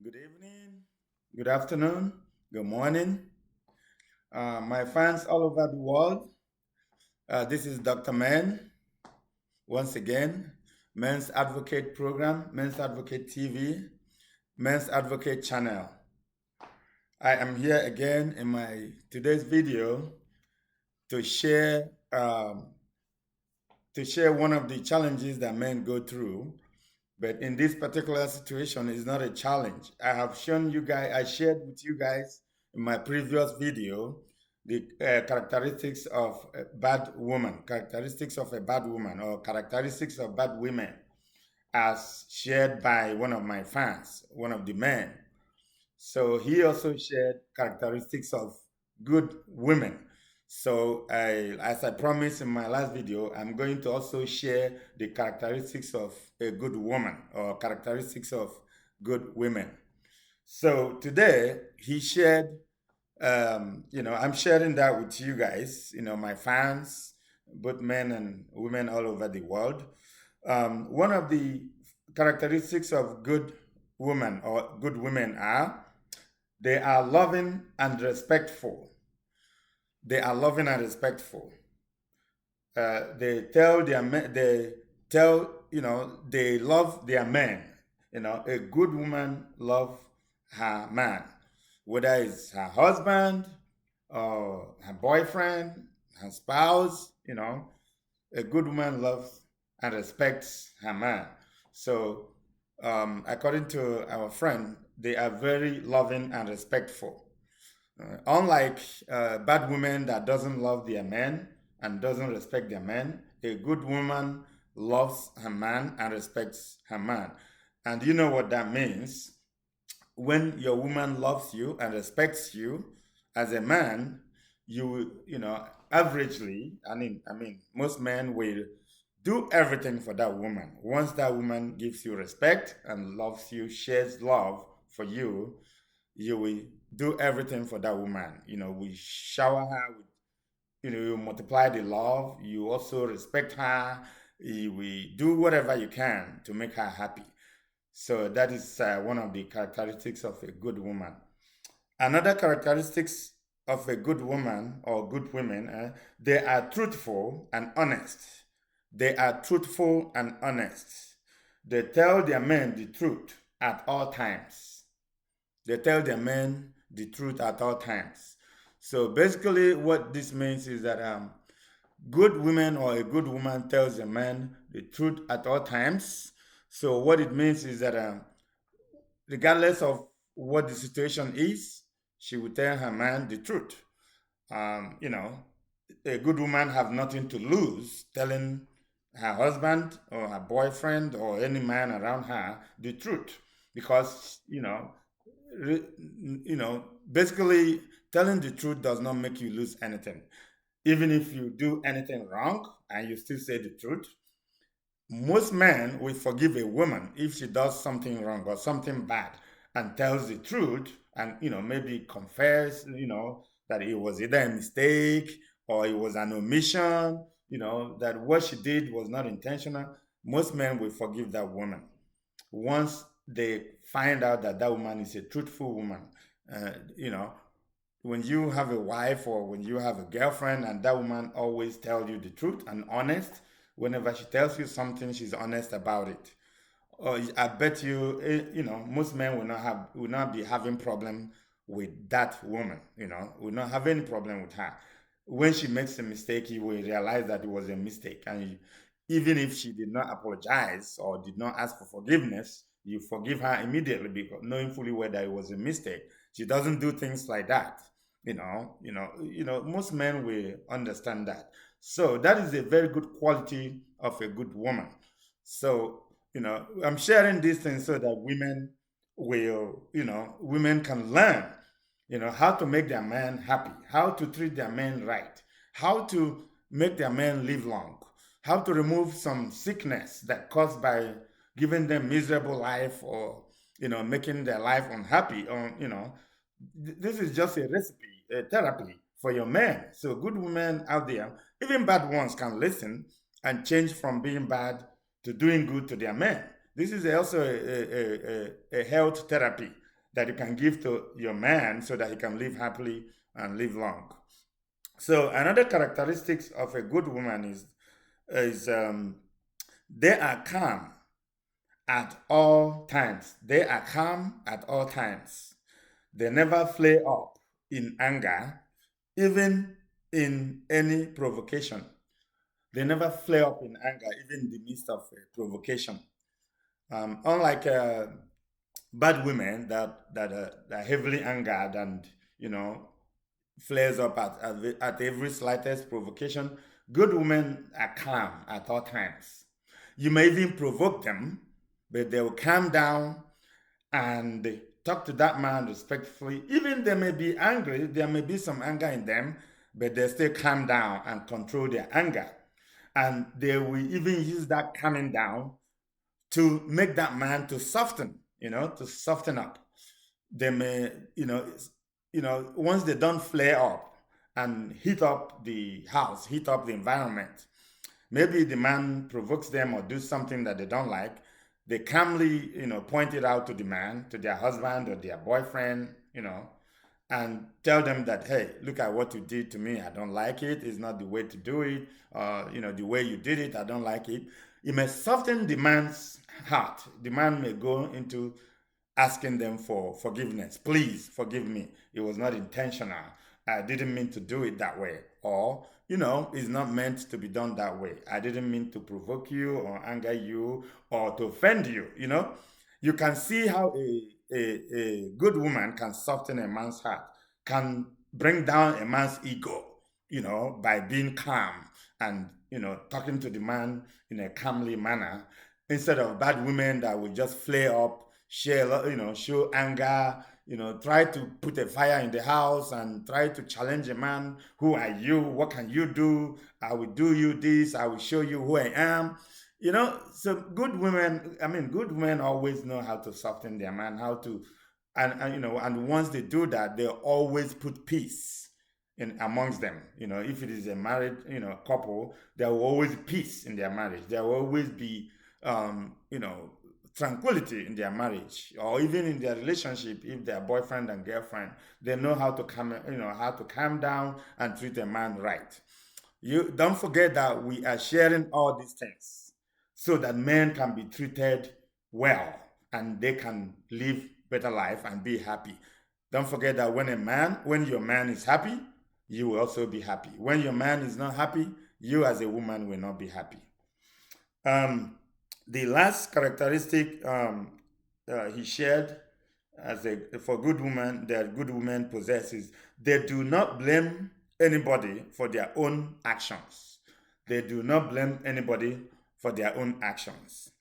Good evening, good afternoon, good morning. My fans all over the world, this is Dr. Men, once again, Men's Advocate Program, Men's Advocate TV, Men's Advocate Channel. I am here again in my today's video to share one of the challenges that men go through. But in this particular situation, it's not a challenge. I have shown you guys, I shared with you guys in my previous video the characteristics of a bad woman, characteristics of a bad woman, or characteristics of bad women, as shared by one of my fans, one of the men. So he also shared characteristics of good women. So as I promised in my last video, I'm going to also share the characteristics of a good woman or characteristics of good women. So today he shared, I'm sharing that with you guys, my fans, both men and women all over the world. One of the characteristics of good women or good women are they are loving and respectful. They are loving and respectful. They tell their men, they tell, they love their men. A good woman love her man, whether it's her husband or her boyfriend, her spouse, a good woman loves and respects her man. So, according to our friend, they are very loving and respectful. Unlike bad women that doesn't love their men and doesn't respect their men, a good woman loves her man and respects her man. And you know what that means? When your woman loves you and respects you as a man, averagely, most men will do everything for that woman. Once that woman gives you respect and loves you, shares love for you, you will do everything for that woman. We shower her with, you multiply the love. You also respect her. You will do whatever you can to make her happy. So that is one of the characteristics of a good woman. Another characteristics of a good woman or good women, they are truthful and honest. They are truthful and honest. They tell their men the truth at all times. They tell their men the truth at all times. So basically, what this means is that good women or a good woman tells a man the truth at all times. So what it means is that regardless of what the situation is, she will tell her man the truth. Um, you know, a good woman have nothing to lose telling her husband or her boyfriend or any man around her the truth because re, basically telling the truth does not make you lose anything. Even if you do anything wrong and you still say the truth, most men will forgive a woman if she does something wrong or something bad and tells the truth and maybe confess that it was either a mistake or it was an omission, that what she did was not intentional. Most men will forgive that woman once they find out that that woman is a truthful woman. uh, you know when you have a wife or when you have a girlfriend and that woman always tells you the truth and honest, whenever she tells you something, she's honest about it. I bet you, most men will not be having problem with that woman. Will not have any problem with her. When she makes a mistake, you will realize that it was a mistake, and even if she did not apologize or did not ask for forgiveness, you forgive her immediately because knowing fully well that it was a mistake. She doesn't do things like that. Most men will understand that. So that is a very good quality of a good woman. So I'm sharing these things so that women can learn, how to make their man happy, how to treat their men right, how to make their men live long, how to remove some sickness that caused by giving them miserable life or making their life unhappy. Or this is just a recipe, a therapy for your men. So good women out there, even bad ones, can listen and change from being bad to doing good to their men. This is also a health therapy that you can give to your man so that he can live happily and live long. So another characteristics of a good woman is they are calm at all times. They are calm at all times. They never flare up in anger, even in any provocation. They never flare up in anger, even in the midst of a provocation. Unlike bad women that are heavily angered and flares up at every slightest provocation, good women are calm at all times. You may even provoke them, but they will calm down and talk to that man respectfully. Even they may be angry, there may be some anger in them, but they still calm down and control their anger. And they will even use that calming down to make that man to soften, to soften up. They may, once they don't flare up and heat up the house, heat up the environment, maybe the man provokes them or do something that they don't like. They calmly, point it out to the man, to their husband or their boyfriend, and tell them that, hey, look at what you did to me. I don't like it. It's not the way to do it. The way you did it, I don't like it. It may soften the man's heart. The man may go into asking them for forgiveness. Please forgive me. It was not intentional. I didn't mean to do it that way. Or, it's not meant to be done that way. I didn't mean to provoke you or anger you or to offend you. You can see how a good woman can soften a man's heart, can bring down a man's ego, by being calm and, talking to the man in a calmly manner instead of bad women that will just flare up, share, show anger, try to put a fire in the house and try to challenge a man. Who are you? What can you do? I will do you this. I will show you who I am. So good women always know how to soften their man, how to, and once they do that, they always put peace in amongst them. If it is a married, couple, there will always be peace in their marriage. There will always be, um, you know, tranquility in their marriage or even in their relationship. If they're boyfriend and girlfriend, they know how to calm down and treat a man right. You don't forget that we are sharing all these things so that men can be treated well and they can live better life and be happy. Don't forget that when your man is happy, you will also be happy. When your man is not happy, you as a woman will not be happy. Um, the last characteristic he shared as a for good woman that good women possess is they do not blame anybody for their own actions. They do not blame anybody for their own actions.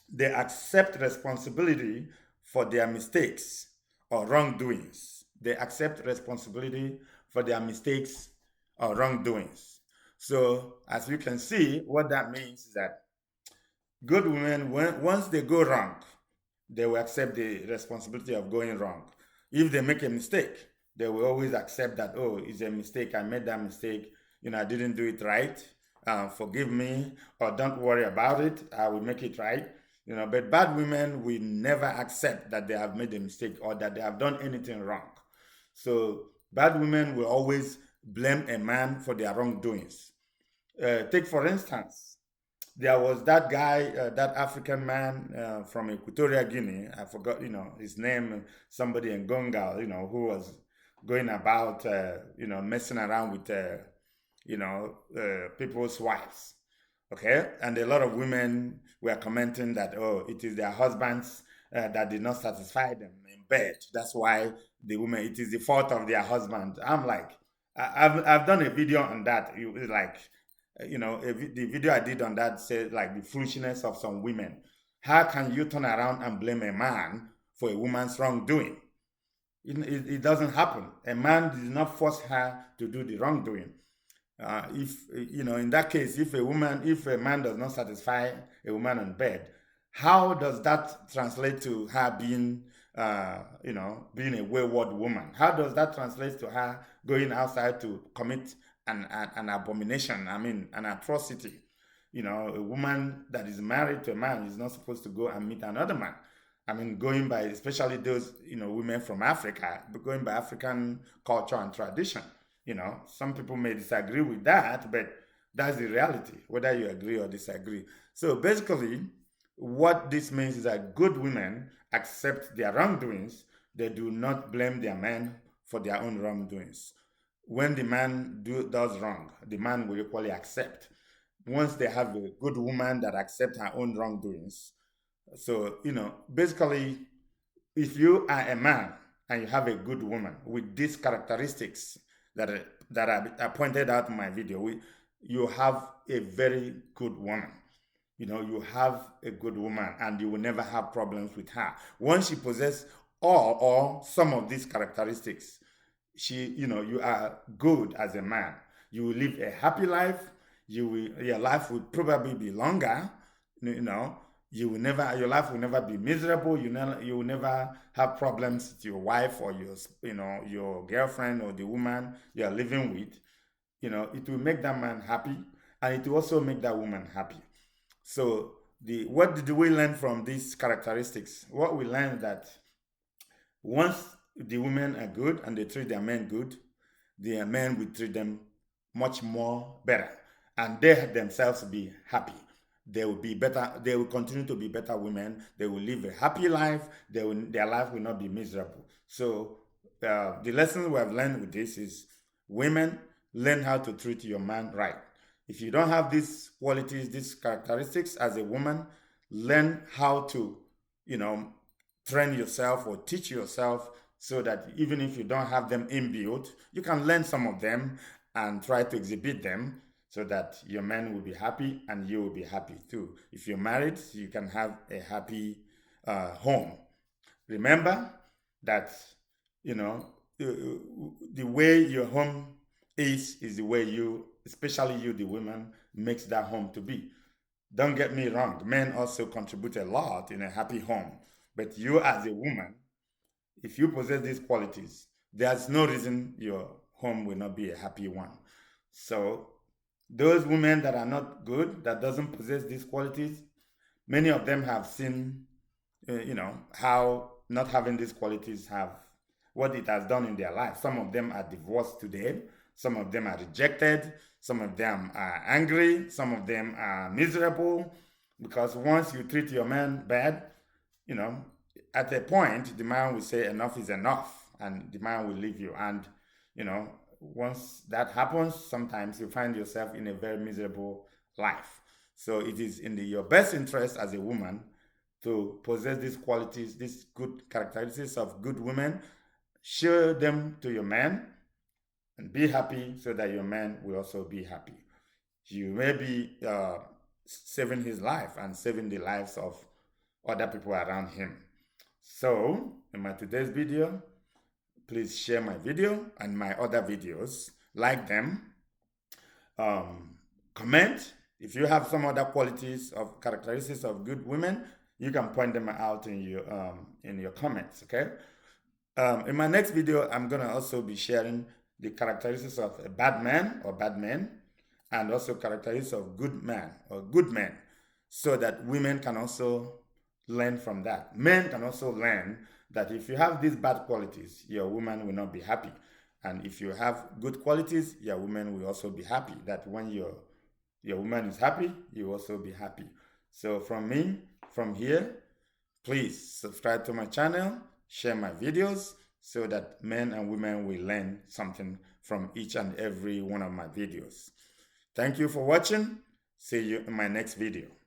They accept responsibility for their mistakes or wrongdoings. They accept responsibility for their mistakes or wrongdoings. So, as you can see, what that means is that good women, once they go wrong, they will accept the responsibility of going wrong. If they make a mistake, they will always accept that, oh, it's a mistake. I made that mistake. I didn't do it right. Forgive me, or don't worry about it. I will make it right. But bad women will never accept that they have made a mistake or that they have done anything wrong. So bad women will always blame a man for their wrongdoings. Take for instance, there was that guy, that African man from Equatorial Guinea. I forgot, his name. Somebody in Gongal, who was going about, messing around with, people's wives. Okay, and a lot of women were commenting that, oh, it is their husbands that did not satisfy them in bed. That's why the women, it is the fault of their husband. I'm like, I've done a video on that. Like, the video I did on that said like the foolishness of some women. How can you turn around and blame a man for a woman's wrongdoing? It doesn't happen. A man did not force her to do the wrongdoing. If in that case, if a man does not satisfy a woman in bed, how does that translate to her being a wayward woman? How does that translate to her going outside to commit an abomination? I mean, an atrocity. A woman that is married to a man is not supposed to go and meet another man I mean, going by, especially those, women from Africa, going by African culture and tradition. Some people may disagree with that, but that's the reality, whether you agree or disagree. So basically, what this means is that good women accept their wrongdoings. They do not blame their men for their own wrongdoings. When the man does wrong, the man will equally accept. Once they have a good woman that accepts her own wrongdoings, so, basically, if you are a man and you have a good woman with these characteristics that I pointed out in my video, you have a very good woman. You have a good woman and you will never have problems with her. Once she possesses all or some of these characteristics, you are good as a man. You will live a happy life. Your life will probably be longer. Your life will never be miserable. You will never have problems with your wife or your girlfriend or the woman you are living with. It will make that man happy, and it will also make that woman happy. So what did we learn from these characteristics? What we learned that once the women are good and they treat their men good, the men will treat them much more better, and they themselves be happy. They will be better. They will continue to be better women. They will live a happy life. Their life will not be miserable. So the lesson we have learned with this is women, learn how to treat your man right. If you don't have these qualities, these characteristics as a woman, learn how to, train yourself or teach yourself so that even if you don't have them inbuilt, you can learn some of them and try to exhibit them so that your man will be happy and you will be happy too. If you're married, you can have a happy home. Remember that, the way your home is the way you, especially you, the woman, makes that home to be. Don't get me wrong, men also contribute a lot in a happy home. But you, as a woman, if you possess these qualities, there's no reason your home will not be a happy one. So those women that are not good, that doesn't possess these qualities, many of them have seen, how not having these qualities have what it has done in their life. Some of them are divorced today. Some of them are rejected. Some of them are angry. Some of them are miserable because once you treat your man bad, you know, at a point, the man will say enough is enough and the man will leave you. And, once that happens, sometimes you find yourself in a very miserable life. So it is in your best interest as a woman to possess these qualities, these good characteristics of good women, share them to your man and be happy so that your man will also be happy. You may be saving his life and saving the lives of other people around him. So, in my today's video, please share my video and my other videos, like them, comment. If you have some other qualities of characteristics of good women, you can point them out in your comments, okay? In my next video, I'm gonna also be sharing the characteristics of a bad man or bad men, and also characteristics of good man or good men, so that women can also learn from that. Men can also learn that if you have these bad qualities, your woman will not be happy. And if you have good qualities, your woman will also be happy. That when your woman is happy, you also be happy. So from me, from here, please subscribe to my channel, share my videos, so that men and women will learn something from each and every one of my videos. Thank you for watching. See you in my next video.